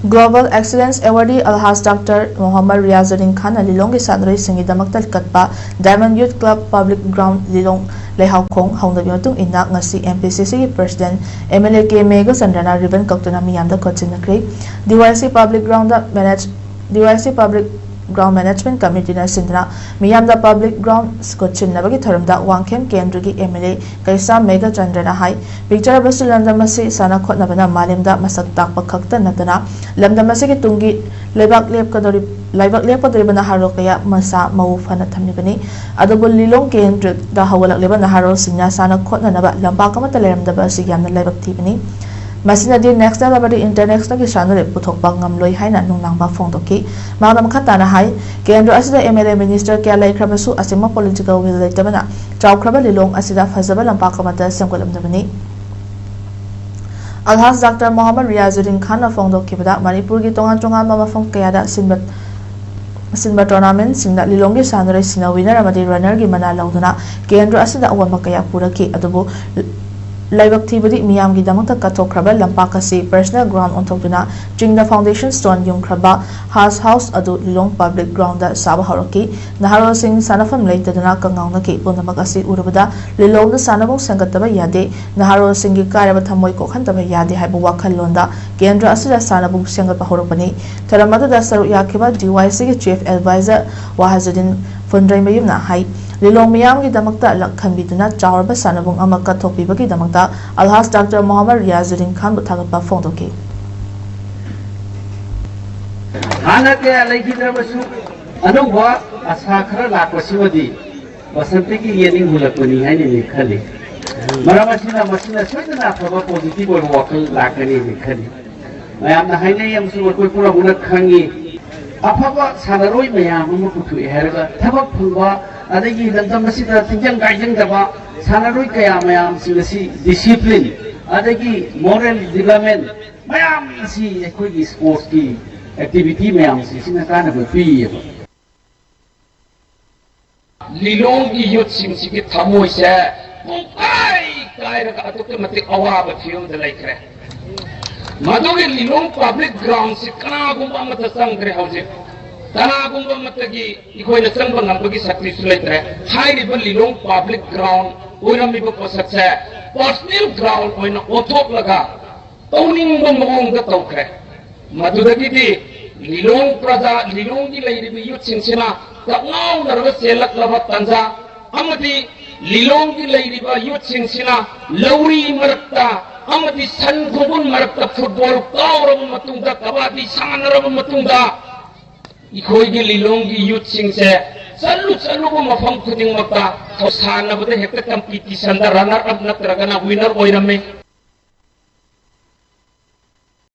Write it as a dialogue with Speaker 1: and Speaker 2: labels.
Speaker 1: Global Excellence Awardee Alhaj Dr. Mohammad Riazuddin Khan Lilong Sanroi Singi Damaktal Katpa Diamond Youth Club Public Ground Lilong Lehau Khong Hongda Bimatung Inak Ngasi MPCC President MLA K Meghachandra Ribbon kaktuna miyamda khutsinnakhre DYC Public Ground Management Committee na sindna miyamda Public Ground khutsinabagi tharamda Wangkhem Kendrigi MLA K Meghachandra na hai picture basu landamasi sana khotnabana malimda masak takpa khakta natana lamdamasi ki tungi laibak lepkadori bana haro kaya masa mau fana thamnibani adobo lilong kendrik da hawalak leba na haro singna sana khotnanaba lambak amata leramdaba si yamna laibak thibani masina di next level abadi international ki sanore puthokpa ngamloi haina nungnangba phongdoki magdam khatana hai kendra asida MLA minister kya laikhrabasu asima political will leitabana chawkhraba lilong asida fazaba lambak amata semkolamdabani Alhaj Dr. Mohammad Riazuddin Khan phongdokibada Manipur ki tongan mafam kayada sinba tournament singda lilongi sanore sina winner amadi runner gi mana lauduna kendra asida awama kaya puraki adubu laibak thibadi miyam gi damakta katokhraba lampak asi personal ground ontokduna jingda foundation stone yumkhraba house adu lilong public ground da saba horaki naharo sing sanafam leitaduna kangauna ki punamak asi urubada lilong da sanabong sangataba yade naharo sing gi karaba thamoi ko khantaba yade haibu wakhal londa kendra asida sanabong sangatba horopani tharamada da saru yakhiba DYC gi chief advisor Wahazuddin Fundraimayumna hai lilong miyam gi damakta lakhanbiduna chawrba sanabong amaka thopibagi damakta Alhaj Dr. Mohammad Riazuddin Khan buthagatpa phongdoki
Speaker 2: hana ke alaikidrabasu anuwa asa khara lakpasiwadi basanti ki yening hulakuni haini ni khali masina soidana thaba positive or wakal lakani ni khali mayamna haine yamsu koi pura hunak khangi afaba sanaroi mayam mu puthu herga thaba phungwa adagi dandam masida tinjang gaijang daba sanaroi kaya mayam singasi discipline adagi moral development mayam si ekoi sports ki activity mayam si sina kana bi
Speaker 3: lilong ki youth sing si ki thamoi se kai ra ka atuk mate awaba field laikre madoge lilong public ground si kana gumba mata sangre hause kana gumba mata gi ikoina sangba ngambagi sakti sulaitre hai ri lilong public ground oirami bo posakse personal ground oina othok laga tawning bongong ga tawkre madudagi di lilong praja lilong gi leiri bi youth singsina kangau narwa selak laba tanja amati lilong gi leiri ba youth singsina lauri marakta amati san khobun marakta football kawra matungda kabadi sanara matungda ikoi gi lilong gi youth singse chalu ko mafam khuding makta thosana bade hekta competition da runner up natragana winner oirame